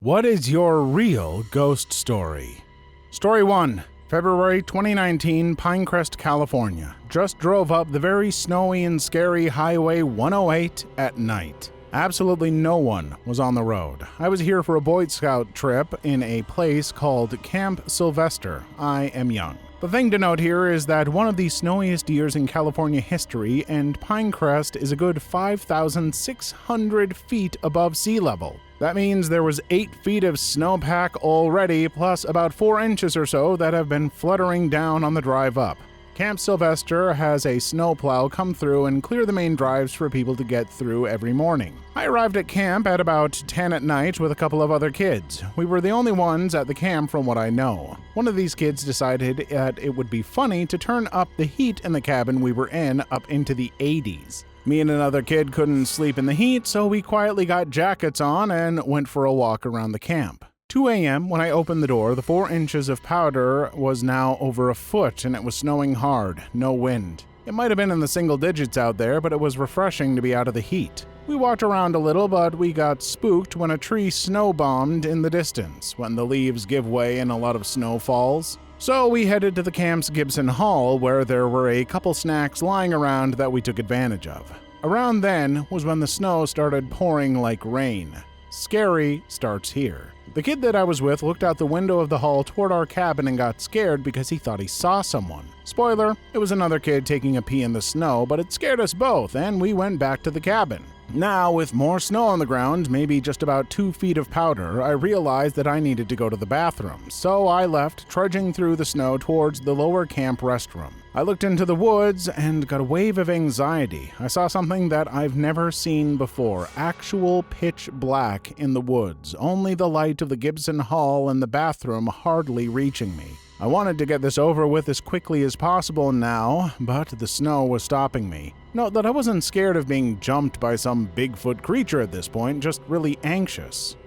What is your real ghost story? Story 1. February 2019, Pinecrest, California. Just drove up the very snowy and scary Highway 108 at night. Absolutely no one was on the road. I was here for a Boy Scout trip in a place called Camp Sylvester. I am young. The thing to note here is that one of the snowiest years in California history, and Pinecrest is a good 5,600 feet above sea level. That means there was 8 feet of snowpack already, plus about 4 inches or so that have been fluttering down on the drive up. Camp Sylvester has a snowplow come through and clear the main drives for people to get through every morning. I arrived at camp at about 10 at night with a couple of other kids. We were the only ones at the camp from what I know. One of these kids decided that it would be funny to turn up the heat in the cabin we were in up into the 80s. Me and another kid couldn't sleep in the heat, so we quietly got jackets on and went for a walk around the camp. 2 a.m. when I opened the door, the 4 inches of powder was now over a foot and it was snowing hard, no wind. It might have been in the single digits out there, but it was refreshing to be out of the heat. We walked around a little, but we got spooked when a tree snow-bombed in the distance, when the leaves give way and a lot of snow falls. So we headed to the camp's Gibson Hall, where there were a couple snacks lying around that we took advantage of. Around then was when the snow started pouring like rain. Scary starts here. The kid that I was with looked out the window of the hall toward our cabin and got scared because he thought he saw someone. Spoiler, it was another kid taking a pee in the snow, but it scared us both and we went back to the cabin. Now, with more snow on the ground, maybe just about 2 feet of powder, I realized that I needed to go to the bathroom, so I left, trudging through the snow towards the lower camp restroom. I looked into the woods and got a wave of anxiety. I saw something that I've never seen before, actual pitch black in the woods, only the light of the Gibson Hall and the bathroom hardly reaching me. I wanted to get this over with as quickly as possible now, but the snow was stopping me. Note that I wasn't scared of being jumped by some Bigfoot creature at this point, just really anxious.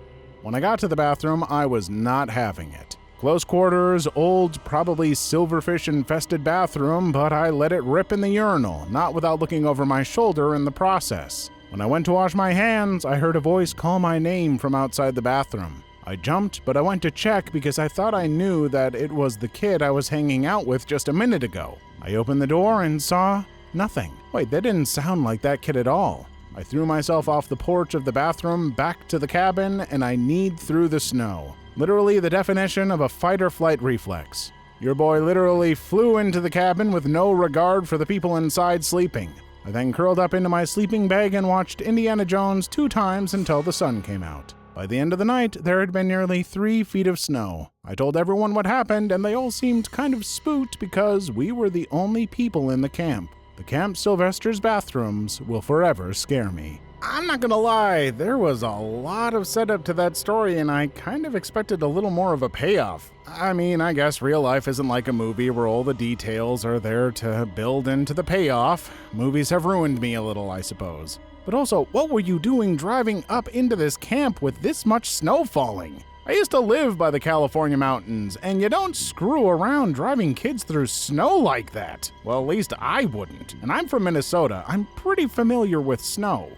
When I got to the bathroom, I was not having it. Close quarters, old, probably silverfish-infested bathroom, but I let it rip in the urinal, not without looking over my shoulder in the process. When I went to wash my hands, I heard a voice call my name from outside the bathroom. I jumped, but I went to check because I thought I knew that it was the kid I was hanging out with just a minute ago. I opened the door and saw nothing. Wait, that didn't sound like that kid at all. I threw myself off the porch of the bathroom, back to the cabin, and I kneed through the snow. Literally the definition of a fight-or-flight reflex. Your boy literally flew into the cabin with no regard for the people inside sleeping. I then curled up into my sleeping bag and watched Indiana Jones 2 times until the sun came out. By the end of the night, there had been nearly 3 feet of snow. I told everyone what happened, and they all seemed kind of spooked because we were the only people in the camp. The Camp Sylvester's bathrooms will forever scare me. I'm not gonna lie, there was a lot of setup to that story, and I kind of expected a little more of a payoff. I mean, I guess real life isn't like a movie where all the details are there to build into the payoff. Movies have ruined me a little, I suppose. But also, what were you doing driving up into this camp with this much snow falling? I used to live by the California mountains, and you don't screw around driving kids through snow like that. Well, at least I wouldn't. And I'm from Minnesota. I'm pretty familiar with snow.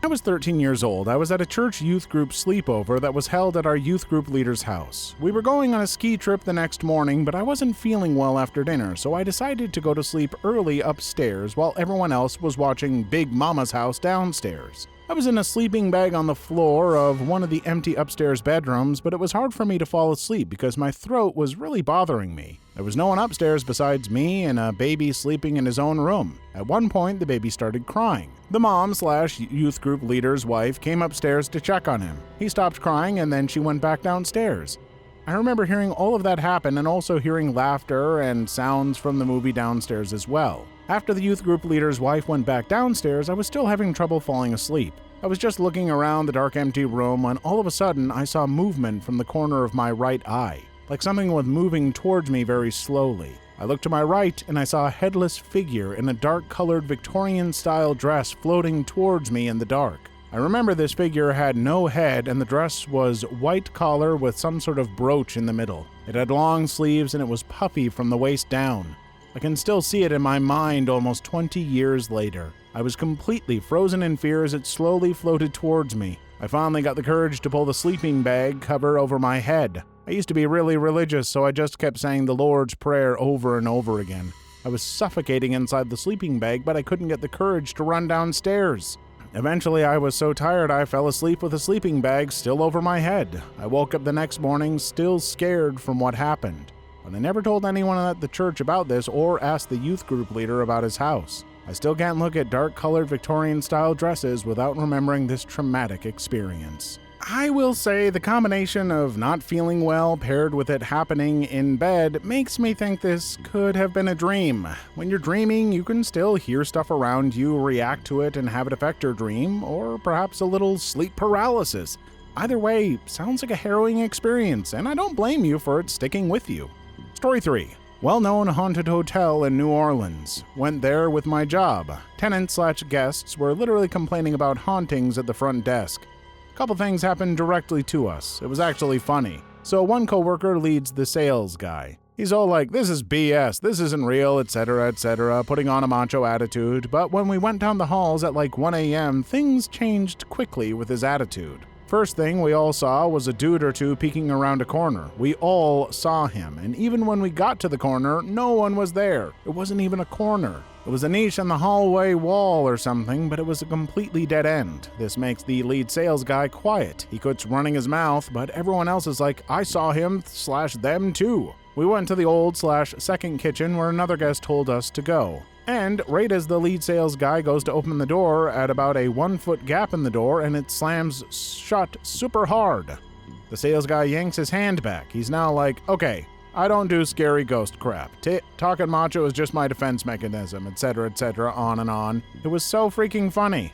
When I was 13 years old, I was at a church youth group sleepover that was held at our youth group leader's house. We were going on a ski trip the next morning, but I wasn't feeling well after dinner, so I decided to go to sleep early upstairs while everyone else was watching Big Mama's house downstairs. I was in a sleeping bag on the floor of one of the empty upstairs bedrooms, but it was hard for me to fall asleep because my throat was really bothering me. There was no one upstairs besides me and a baby sleeping in his own room. At one point, the baby started crying. The mom/youth group leader's wife came upstairs to check on him. He stopped crying and then she went back downstairs. I remember hearing all of that happen and also hearing laughter and sounds from the movie downstairs as well. After the youth group leader's wife went back downstairs, I was still having trouble falling asleep. I was just looking around the dark, empty room when all of a sudden I saw movement from the corner of my right eye, like something was moving towards me very slowly. I looked to my right and I saw a headless figure in a dark-colored Victorian-style dress floating towards me in the dark. I remember this figure had no head and the dress was white collar with some sort of brooch in the middle. It had long sleeves and it was puffy from the waist down. I can still see it in my mind almost 20 years later. I was completely frozen in fear as it slowly floated towards me. I I finally got the courage to pull the sleeping bag cover over my head. I used to be really religious, so I just kept saying the Lord's Prayer over and over again. I was suffocating inside the sleeping bag, but I couldn't get the courage to run downstairs. Eventually, I was so tired I fell asleep with the sleeping bag still over my head. I woke up the next morning still scared from what happened. But I never told anyone at the church about this or asked the youth group leader about his house. I still can't look at dark-colored Victorian-style dresses without remembering this traumatic experience. I will say the combination of not feeling well paired with it happening in bed makes me think this could have been a dream. When you're dreaming, you can still hear stuff around you, react to it, and have it affect your dream, or perhaps a little sleep paralysis. Either way, sounds like a harrowing experience, and I don't blame you for it sticking with you. Story 3. Well-known haunted hotel in New Orleans. Went there with my job. Tenants/guests were literally complaining about hauntings at the front desk. A couple things happened directly to us. It was actually funny. So one coworker leads the sales guy. He's all like, "This is BS, this isn't real, etc., putting on a macho attitude. But when we went down the halls at like 1 a.m., things changed quickly with his attitude. First thing we all saw was a dude or two peeking around a corner. We all saw him, and even when we got to the corner, no one was there. It wasn't even a corner. It was a niche in the hallway wall or something, but it was a completely dead end. This makes the lead sales guy quiet. He quits running his mouth, but everyone else is like, "I saw him/them too." We went to the old/second kitchen where another guest told us to go. And right as the lead sales guy goes to open the door, at about a 1-foot gap in the door, and it slams shut super hard. The sales guy yanks his hand back. He's now like, "Okay, I don't do scary ghost crap. Talking macho is just my defense mechanism, etc., on and on." It was so freaking funny.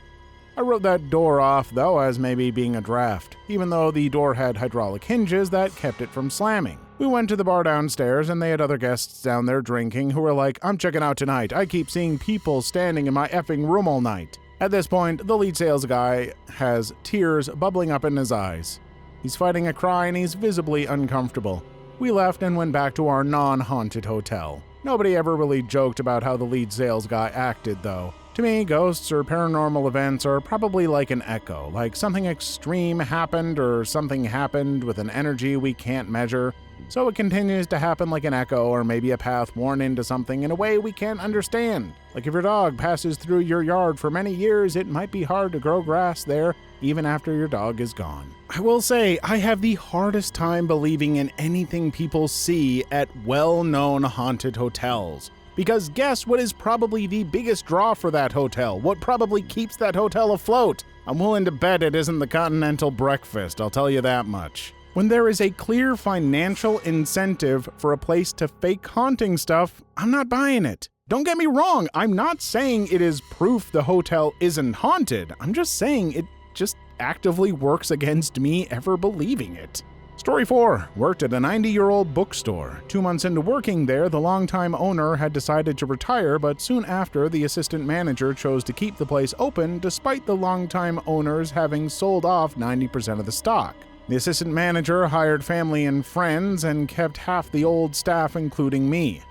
I wrote that door off, though, as maybe being a draft, even though the door had hydraulic hinges that kept it from slamming. We went to the bar downstairs, and they had other guests down there drinking who were like, "I'm checking out tonight. I keep seeing people standing in my effing room all night." At this point, the lead sales guy has tears bubbling up in his eyes. He's fighting a cry, and he's visibly uncomfortable. We left and went back to our non-haunted hotel. Nobody ever really joked about how the lead sales guy acted, though. To me, ghosts or paranormal events are probably like an echo, like something extreme happened or something happened with an energy we can't measure, so it continues to happen like an echo or maybe a path worn into something in a way we can't understand. Like if your dog passes through your yard for many years, it might be hard to grow grass there even after your dog is gone. I will say, I have the hardest time believing in anything people see at well-known haunted hotels. Because guess what is probably the biggest draw for that hotel? What probably keeps that hotel afloat? I'm willing to bet it isn't the continental breakfast, I'll tell you that much. When there is a clear financial incentive for a place to fake haunting stuff, I'm not buying it. Don't get me wrong, I'm not saying it is proof the hotel isn't haunted. I'm just saying it just actively works against me ever believing it. Story 4. Worked at a 90-year-old bookstore. 2 months into working there, the longtime owner had decided to retire, but soon after, the assistant manager chose to keep the place open despite the longtime owners having sold off 90% of the stock. The assistant manager hired family and friends and kept half the old staff, including me.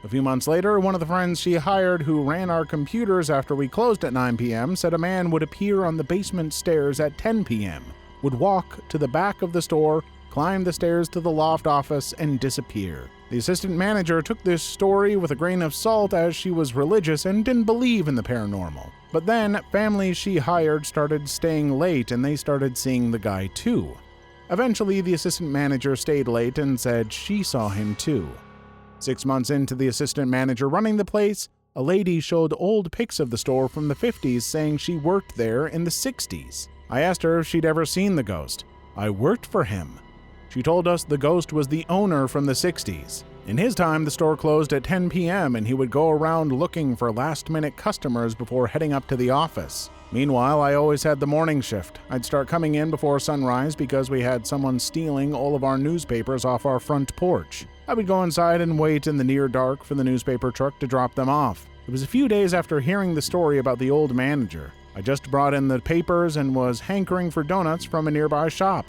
A few months later, one of the friends she hired who ran our computers after we closed at 9 p.m. said a man would appear on the basement stairs at 10 p.m., would walk to the back of the store, climb the stairs to the loft office, and disappear. The assistant manager took this story with a grain of salt as she was religious and didn't believe in the paranormal. But then, families she hired started staying late and they started seeing the guy too. Eventually, the assistant manager stayed late and said she saw him too. 6 months into the assistant manager running the place, a lady showed old pics of the store from the 50s saying she worked there in the 60s. I asked her if she'd ever seen the ghost. "I worked for him." She told us the ghost was the owner from the 60s. In his time, the store closed at 10 p.m. and he would go around looking for last-minute customers before heading up to the office. Meanwhile, I always had the morning shift. I'd start coming in before sunrise because we had someone stealing all of our newspapers off our front porch. I would go inside and wait in the near dark for the newspaper truck to drop them off. It was a few days after hearing the story about the old manager. I just brought in the papers and was hankering for donuts from a nearby shop.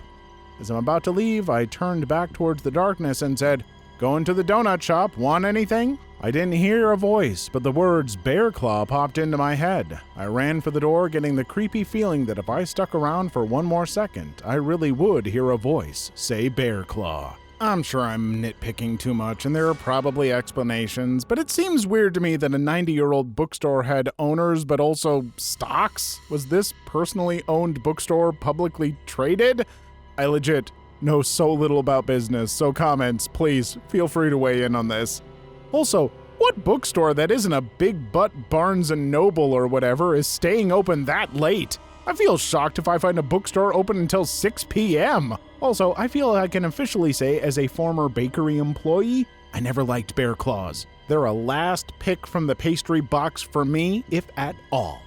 As I'm about to leave, I turned back towards the darkness and said, "Going to the donut shop, want anything?" I didn't hear a voice, but the words Bear Claw popped into my head. I ran for the door, getting the creepy feeling that if I stuck around for one more second, I really would hear a voice say Bear Claw. I'm sure I'm nitpicking too much, and there are probably explanations, but it seems weird to me that a 90-year-old bookstore had owners but also stocks? Was this personally owned bookstore publicly traded? I legit know so little about business, so comments, please, feel free to weigh in on this. Also, what bookstore that isn't a big butt Barnes & Noble or whatever is staying open that late? I feel shocked if I find a bookstore open until 6 p.m. Also, I feel I can officially say as a former bakery employee, I never liked Bear Claws. They're a last pick from the pastry box for me, if at all.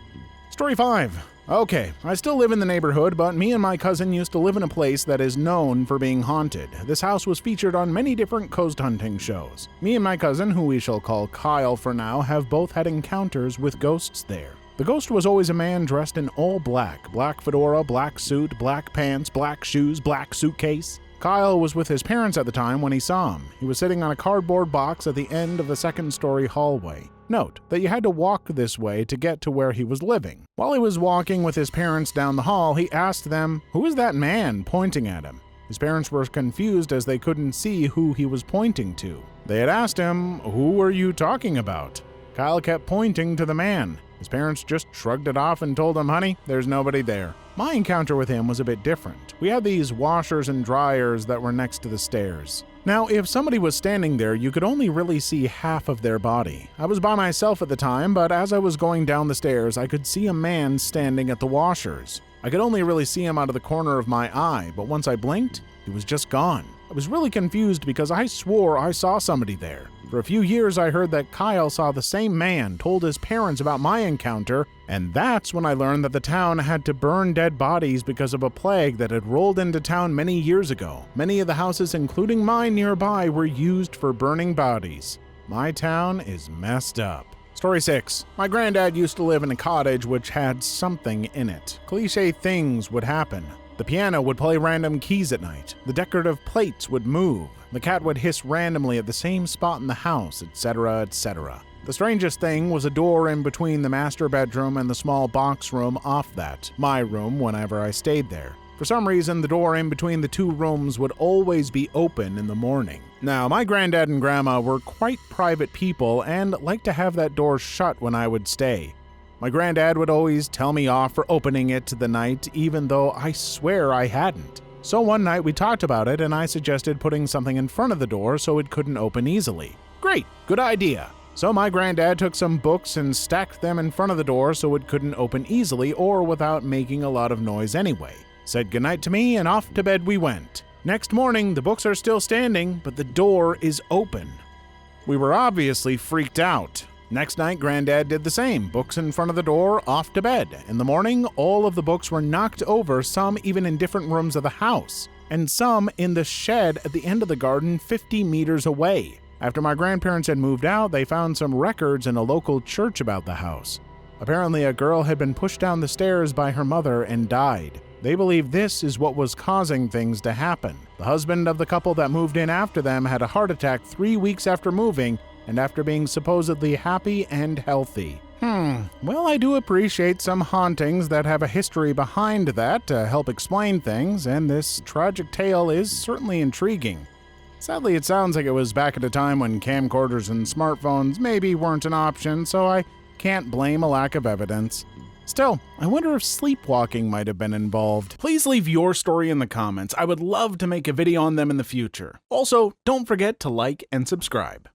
Story 5. Okay, I still live in the neighborhood, but me and my cousin used to live in a place that is known for being haunted. This house was featured on many different ghost hunting shows. Me and my cousin, who we shall call Kyle for now, have both had encounters with ghosts there. The ghost was always a man dressed in all black fedora, black suit, black pants, black shoes, black suitcase. Kyle was with his parents at the time when he saw him. He was sitting on a cardboard box at the end of the second-story hallway. Note that you had to walk this way to get to where he was living. While he was walking with his parents down the hall, he asked them, "Who is that man?" pointing at him. His parents were confused as they couldn't see who he was pointing to. They had asked him, "Who are you talking about?" Kyle kept pointing to the man. His parents just shrugged it off and told him, "Honey, there's nobody there." My encounter with him was a bit different. We had these washers and dryers that were next to the stairs. Now, if somebody was standing there, you could only really see half of their body. I was by myself at the time, but as I was going down the stairs, I could see a man standing at the washers. I could only really see him out of the corner of my eye, but once I blinked, he was just gone. I was really confused because I swore I saw somebody there. For a few years, I heard that Kyle saw the same man, told his parents about my encounter, and that's when I learned that the town had to burn dead bodies because of a plague that had rolled into town many years ago. Many of the houses, including mine nearby, were used for burning bodies. My town is messed up. Story 6. My granddad used to live in a cottage which had something in it. Cliché things would happen. The piano would play random keys at night. The decorative plates would move. The cat would hiss randomly at the same spot in the house, etc., etc. The strangest thing was a door in between the master bedroom and the small box room off that, my room whenever I stayed there. For some reason, the door in between the two rooms would always be open in the morning. Now, my granddad and grandma were quite private people and liked to have that door shut when I would stay. My granddad would always tell me off for opening it the night, even though I swear I hadn't. So one night we talked about it and I suggested putting something in front of the door so it couldn't open easily. Great, good idea. So my granddad took some books and stacked them in front of the door so it couldn't open easily or without making a lot of noise anyway. Said goodnight to me and off to bed we went. Next morning, the books are still standing, but the door is open. We were obviously freaked out. Next night, Granddad did the same. Books in front of the door, off to bed. In the morning, all of the books were knocked over, some even in different rooms of the house, and some in the shed at the end of the garden 50 meters away. After my grandparents had moved out, they found some records in a local church about the house. Apparently, a girl had been pushed down the stairs by her mother and died. They believe this is what was causing things to happen. The husband of the couple that moved in after them had a heart attack 3 weeks after moving, and after being supposedly happy and healthy. Well, I do appreciate some hauntings that have a history behind that to help explain things, and this tragic tale is certainly intriguing. Sadly, it sounds like it was back at a time when camcorders and smartphones maybe weren't an option, so I can't blame a lack of evidence. Still, I wonder if sleepwalking might have been involved. Please leave your story in the comments. I would love to make a video on them in the future. Also, don't forget to like and subscribe.